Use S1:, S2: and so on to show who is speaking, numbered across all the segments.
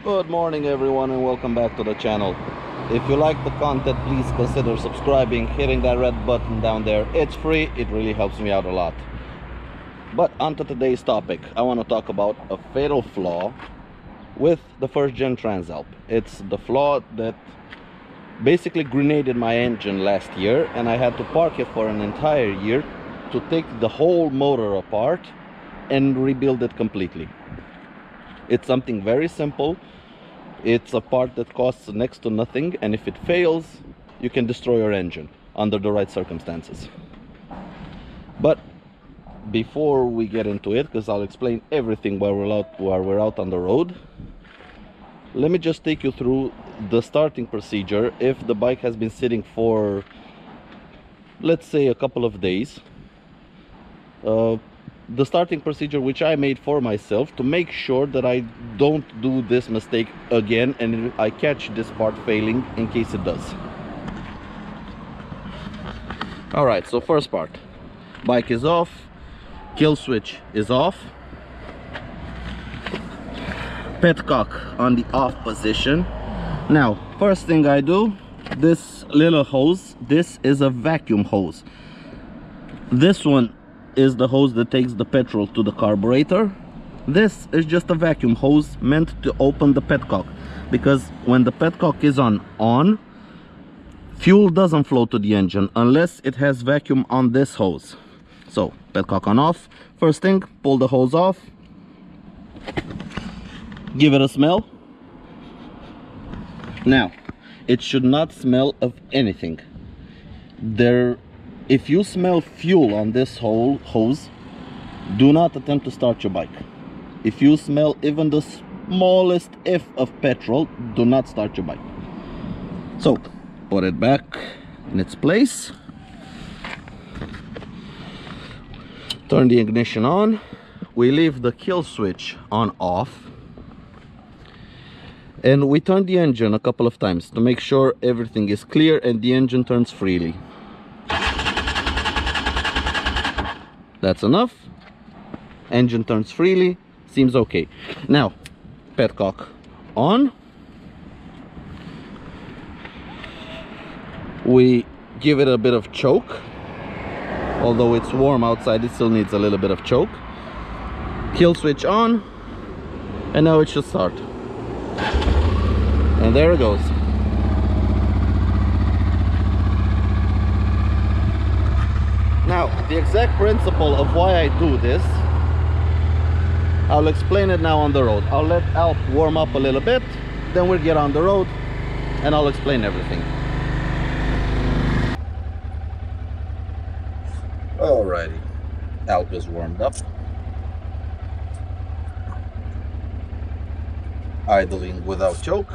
S1: Good morning everyone, and welcome back to the channel. If you like the content, please consider subscribing, hitting that red button down there. It's free, it really helps me out a lot. But on to today's topic. I want to talk about a fatal flaw with the first gen Transalp. It's the flaw that basically grenaded my engine last year, and I had to park it for an entire year to take the whole motor apart and rebuild it completely. It's something very simple. It's a part that costs next to nothing, and if it fails, you can destroy your engine under the right circumstances. But before we get into it, because I'll explain everything while we're out on the road, let me just take you through the starting procedure if the bike has been sitting for, let's say, a couple of days. The starting procedure which I made for myself to make sure that I don't do this mistake again and I catch this part failing in case it does. Alright, so first part. Bike is off, kill switch is off, petcock on the off position. Now, first thing I do, this little hose, this is a vacuum hose. This one is the hose that takes the petrol to the carburetor. This is just a vacuum hose meant to open the petcock, because when the petcock is on, fuel doesn't flow to the engine unless it has vacuum on this hose. So petcock on off. First thing, pull the hose off, give it a smell. Now, it should not smell of anything. If you smell fuel on this whole hose, do not attempt to start your bike. If you smell even the smallest if of petrol, do not start your bike. So, put it back in its place. Turn the ignition on. We leave the kill switch on off. And we turn the engine a couple of times to make sure everything is clear and the engine turns freely. That's enough. Engine turns freely, seems okay. Now, petcock on. We give it a bit of choke. Although it's warm outside, it still needs a little bit of choke. Kill switch on. And now it should start. And there it goes. Now, the exact principle of why I do this, I'll explain it now on the road. I'll let Alp warm up a little bit, then we'll get on the road and I'll explain everything. Alrighty, Alp is warmed up. Idling without choke.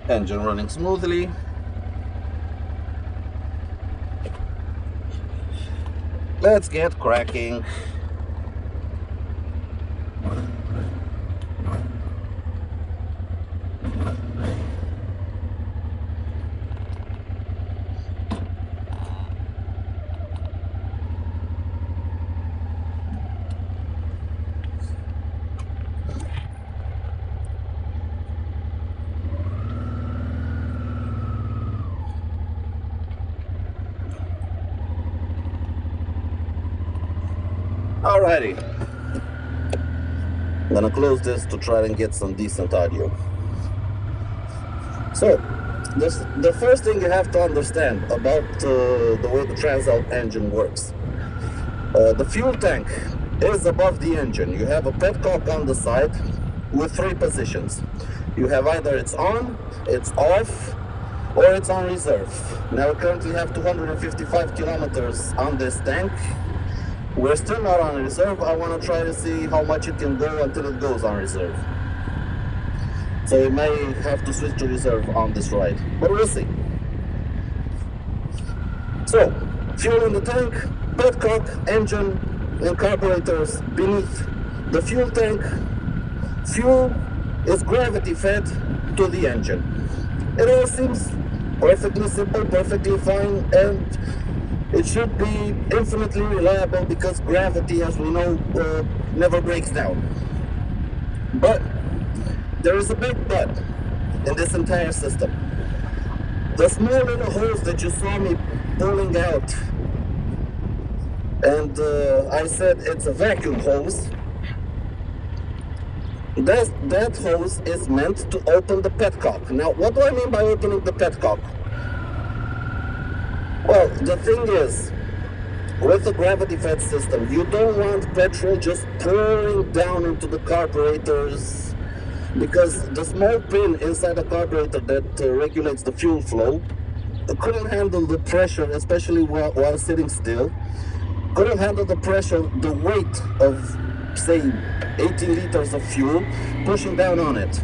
S1: Engine running smoothly. Let's get cracking. Alrighty, I'm gonna close this to try and get some decent audio. So, the first thing you have to understand about the way the Transalp engine works. The fuel tank is above the engine. You have a petcock on the side with three positions. You have either it's on, it's off, or it's on reserve. Now we currently have 255 kilometers on this tank. We're still not on reserve. I want to try to see how much it can go until it goes on reserve. So we may have to switch to reserve on this ride, but we'll see. So, fuel in the tank, petcock, engine, and carburetors beneath the fuel tank. Fuel is gravity fed to the engine. It all seems perfectly simple, perfectly fine, and it should be infinitely reliable because gravity, as we know, never breaks down. But there is a big but in this entire system. The small little hose that you saw me pulling out, and I said it's a vacuum hose, that hose is meant to open the petcock. Now, what do I mean by opening the petcock? Well, the thing is, with the gravity-fed system, you don't want petrol just pouring down into the carburetors, because the small pin inside the carburetor that regulates the fuel flow couldn't handle the pressure, especially while sitting still. Couldn't handle the pressure, the weight of, say, 18 liters of fuel pushing down on it.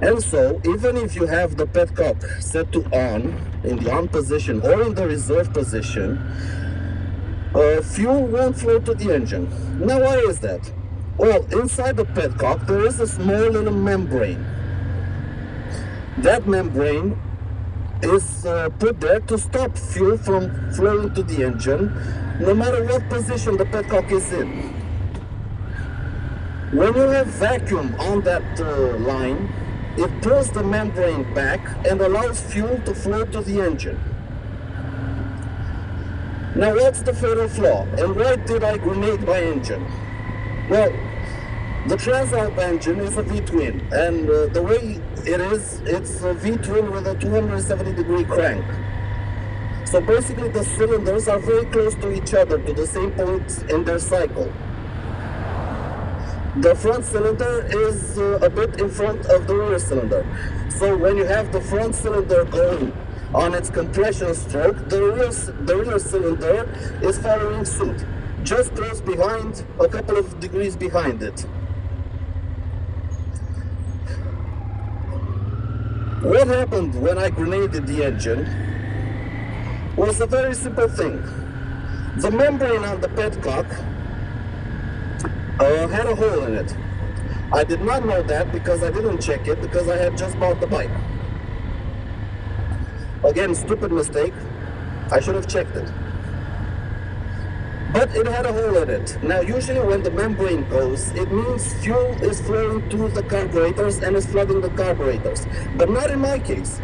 S1: And so, even if you have the petcock set to on, in the on position or in the reserve position, fuel won't flow to the engine. Now, why is that? Well, inside the petcock, there is a small little membrane. That membrane is put there to stop fuel from flowing to the engine, no matter what position the petcock is in. When you have vacuum on that line, it pulls the membrane back and allows fuel to flow to the engine. Now, what's the fatal flaw? And why did I grenade my engine? Well, the Transalp engine is a V-twin, and the way it is, it's a V-twin with a 270-degree crank. So basically the cylinders are very close to each other, to the same point in their cycle. The front cylinder is a bit in front of the rear cylinder. So when you have the front cylinder going on its compression stroke, the rear cylinder is following suit, just close behind, a couple of degrees behind it. What happened when I grenaded the engine was a very simple thing. The membrane on the petcock had a hole in it. I did not know that because I didn't check it, because I had just bought the bike. Again, stupid mistake. I should have checked it. But it had a hole in it. Now, usually when the membrane goes, it means fuel is flowing to the carburetors and is flooding the carburetors. But not in my case.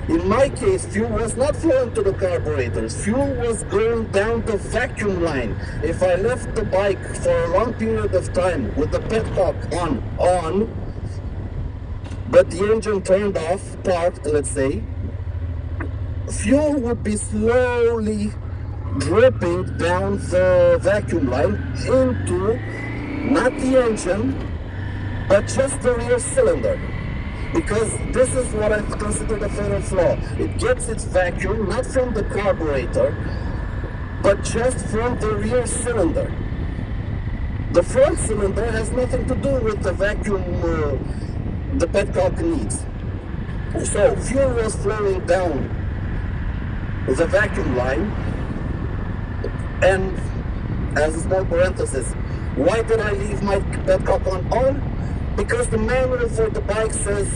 S1: In my case, fuel was not flowing to the carburetors. Fuel was going down the vacuum line. If I left the bike for a long period of time with the petcock on, but the engine turned off, parked, let's say, fuel would be slowly dripping down the vacuum line into not the engine, but just the rear cylinder. Because this is what I consider the fatal flaw. It gets its vacuum not from the carburetor, but just from the rear cylinder. The front cylinder has nothing to do with the vacuum the petcock needs. So fuel was flowing down the vacuum line. And as a small parenthesis, why did I leave my petcock on? Because the manual for the bike says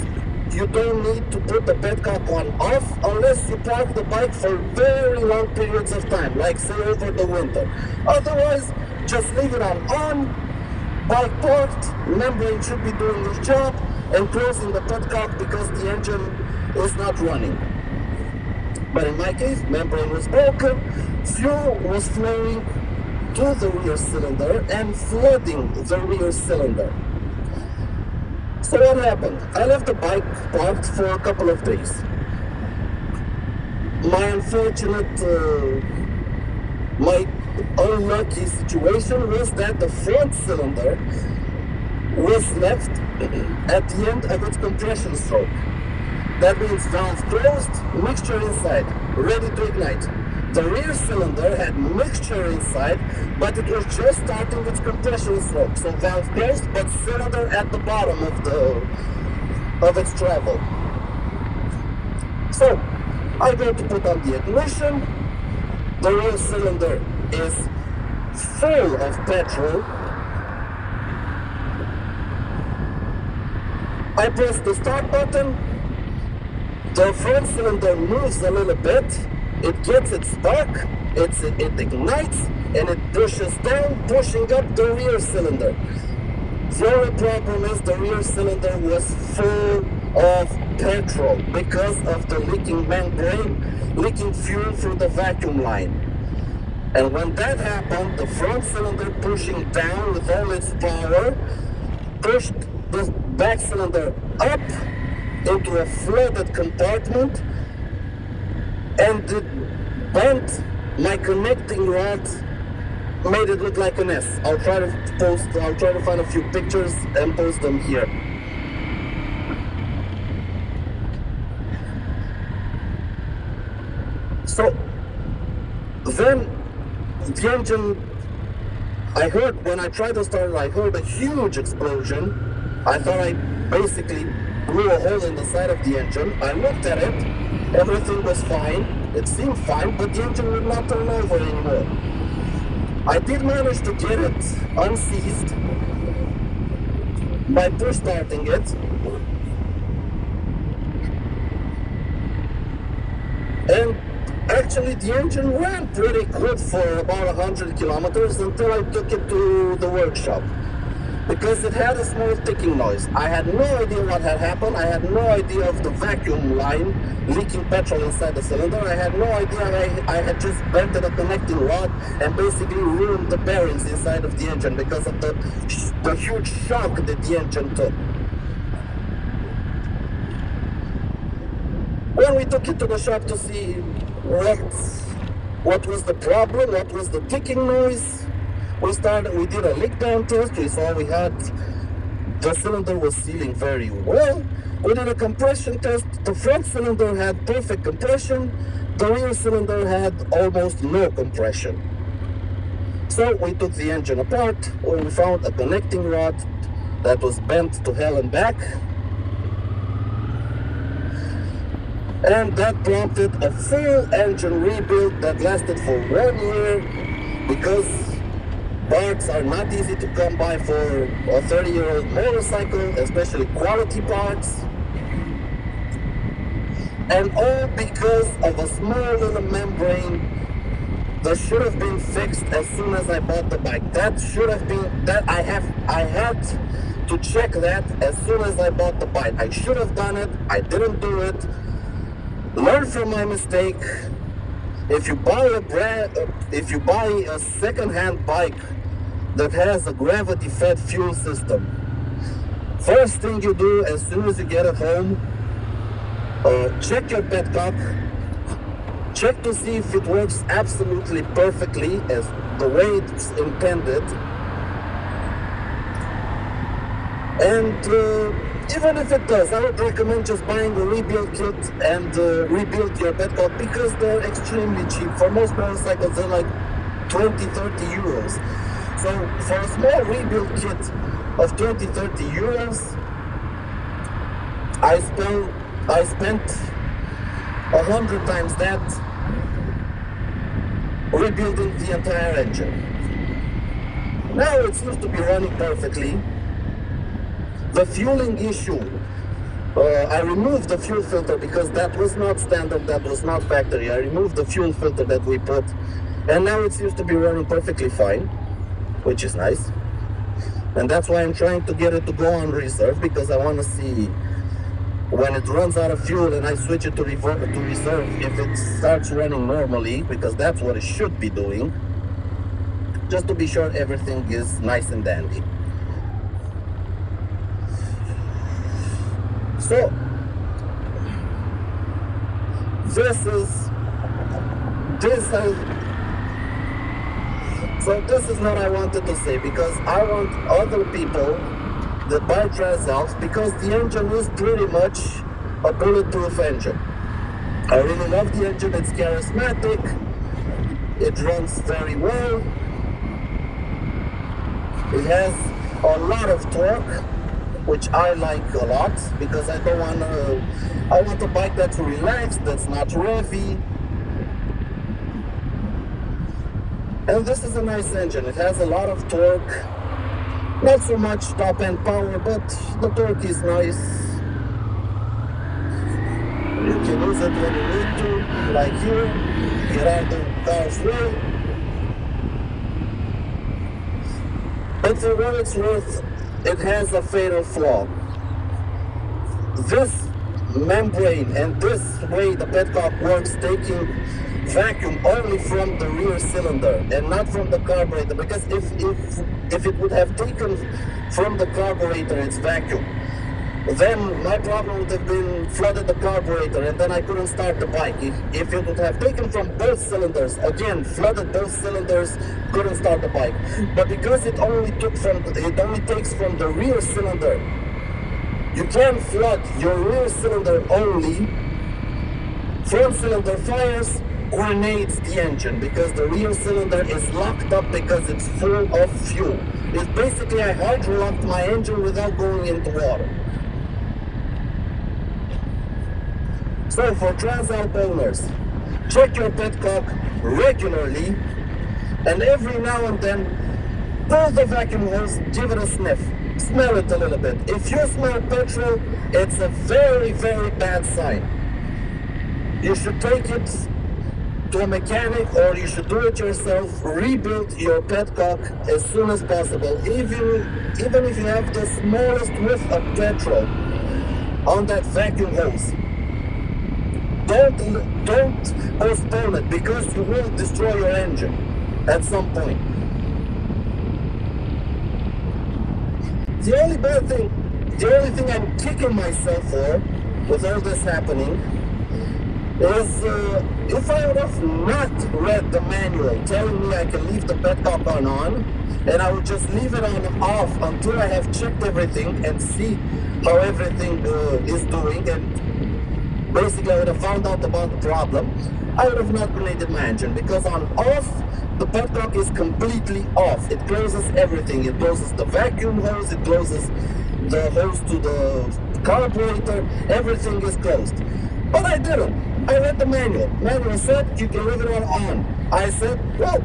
S1: you don't need to put the petcock on off unless you park the bike for very long periods of time, like say over the winter. Otherwise, just leave it on, bike parked, membrane should be doing its job, and closing the petcock because the engine is not running. But in my case, membrane was broken, fuel was flowing to the rear cylinder and flooding the rear cylinder. So what happened? I left the bike parked for a couple of days. My unlucky situation was that the front cylinder was left at the end of its compression stroke. That means valve closed, mixture inside, ready to ignite. The rear cylinder had mixture inside, but it was just starting its compression stroke. So valve closed, but cylinder at the bottom of its travel. So I go to put on the ignition. The rear cylinder is full of petrol. I press the start button. The front cylinder moves a little bit. It gets its spark, it ignites, and it pushes down, pushing up the rear cylinder. The only problem is the rear cylinder was full of petrol because of the leaking membrane, leaking fuel through the vacuum line. And when that happened, the front cylinder pushing down with all its power pushed the back cylinder up into a flooded compartment, and it bent my connecting rod, made it look like an S. I'll try to find a few pictures and post them here. So then the engine, when I tried to start it, I heard a huge explosion. I thought I basically blew a hole in the side of the engine. I looked at it, everything was fine. It seemed fine, but the engine would not turn over anymore. I did manage to get it unseized by push starting it. And actually the engine ran pretty good for about 100 kilometers until I took it to the workshop, because it had a small ticking noise. I had no idea what had happened. I had no idea of the vacuum line leaking petrol inside the cylinder. I had no idea I had just bented a connecting rod and basically ruined the bearings inside of the engine because of the huge shock that the engine took. When we took it to the shop to see what was the problem, what was the ticking noise, we did a leak down test. We saw the cylinder was sealing very well. We did a compression test. The front cylinder had perfect compression. The rear cylinder had almost no compression. So we took the engine apart, where we found a connecting rod that was bent to hell and back. And that prompted a full engine rebuild that lasted for 1 year, because parts are not easy to come by for a 30-year-old motorcycle, especially quality parts. And all because of a small little membrane that should have been fixed as soon as I bought the bike. I had to check that as soon as I bought the bike. I should have done it. I didn't do it. Learn from my mistake. If you buy a second-hand bike that has a gravity-fed fuel system, first thing you do as soon as you get it home, check your petcock, check to see if it works absolutely perfectly as the way it's intended. And even if it does, I would recommend just buying a rebuild kit and rebuild your petcock, because they're extremely cheap. For most motorcycles, they're like 20-30 euros. So for a small rebuild kit of 20-30 euros, I spent 100 times that rebuilding the entire engine. Now it seems to be running perfectly. The fueling issue, I removed the fuel filter because that was not standard, that was not factory. I removed the fuel filter that we put, and now it seems to be running perfectly fine, which is nice. And that's why I'm trying to get it to go on reserve, because I want to see when it runs out of fuel and I switch it to reserve, if it starts running normally, because that's what it should be doing, just to be sure everything is nice and dandy. So this is what I wanted to say, because I want other people that buy Transalps, because the engine is pretty much a bulletproof engine. I really love the engine. It's charismatic, it runs very well, it has a lot of torque, which I like a lot, because I want a bike that's relaxed, that's not revvy. And this is a nice engine. It has a lot of torque, not so much top end power, but the torque is nice. You can use it when you need to, like here, get out the car's way. But for what it's worth, it has a fatal flaw. This membrane and this way the petcock works, taking vacuum only from the rear cylinder and not from the carburetor, because if it would have taken from the carburetor its vacuum, then my problem would have been flooded the carburetor and then I couldn't start the bike. If it would have taken from both cylinders, again, flooded both cylinders, couldn't start the bike. But because it only takes from the rear cylinder, you can flood your rear cylinder only. Front cylinder fires, grenades the engine, because the rear cylinder is locked up because it's full of fuel. It's basically, I hydrolocked my engine without going into water. So for Transalp owners, check your petcock regularly, and every now and then pull the vacuum hose, give it a sniff, smell it a little bit. If you smell petrol, it's a very, very bad sign. You should take it to a mechanic, or you should do it yourself. Rebuild your petcock as soon as possible. Even if you have the smallest whiff of petrol on that vacuum hose, don't postpone it, because you will destroy your engine at some point. The only thing I'm kicking myself for with all this happening is if I would have not read the manual telling me I can leave the petcock on, and I would just leave it on off until I have checked everything and see how everything is doing, and basically I would have found out about the problem, I would have not grenaded my engine, because on off, the petcock is completely off. It closes everything. It closes the vacuum hose, it closes the hose to the carburetor, everything is closed. But I didn't. I read the manual. Manual said you can leave it on. I said, well,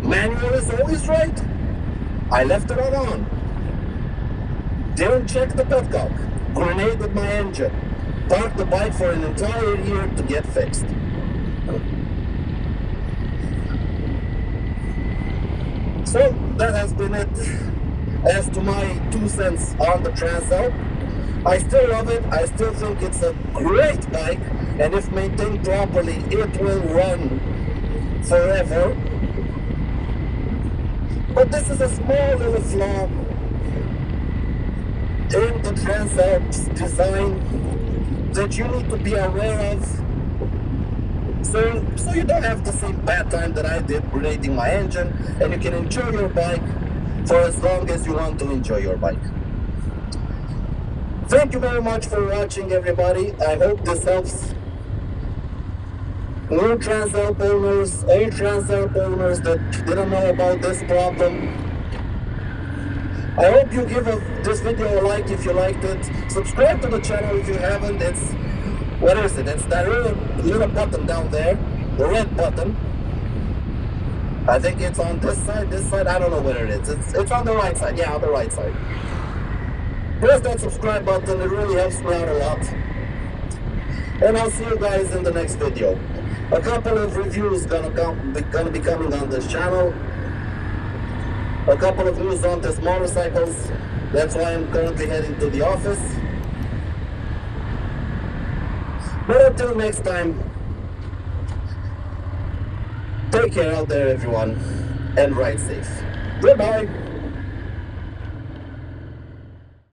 S1: manual is always right. I left it on. Didn't check the petcock. Grenaded my engine. Parked the bike for an entire year to get fixed. So that has been it as to my 2 cents on the Transalp. I still love it. I still think it's a great bike, and if maintained properly, it will run forever. But this is a small little flaw in the Transalp's design that you need to be aware of, so you don't have the same bad time that I did grenading my engine, and you can enjoy your bike for as long as you want to enjoy your bike. Thank you very much for watching, everybody. I hope this helps new Transalp owners, old Transalp owners that didn't know about this problem. I hope you give this video a like if you liked it. Subscribe to the channel if you haven't. What is it? It's that little button down there, the red button. I think it's on this side, I don't know where it is. It's on the right side, yeah, on the right side. Press that subscribe button, it really helps me out a lot. And I'll see you guys in the next video. A couple of reviews gonna be coming on this channel. A couple of news on these motorcycles. That's why I'm currently heading to the office. But until next time, take care out there, everyone, and ride safe. Goodbye.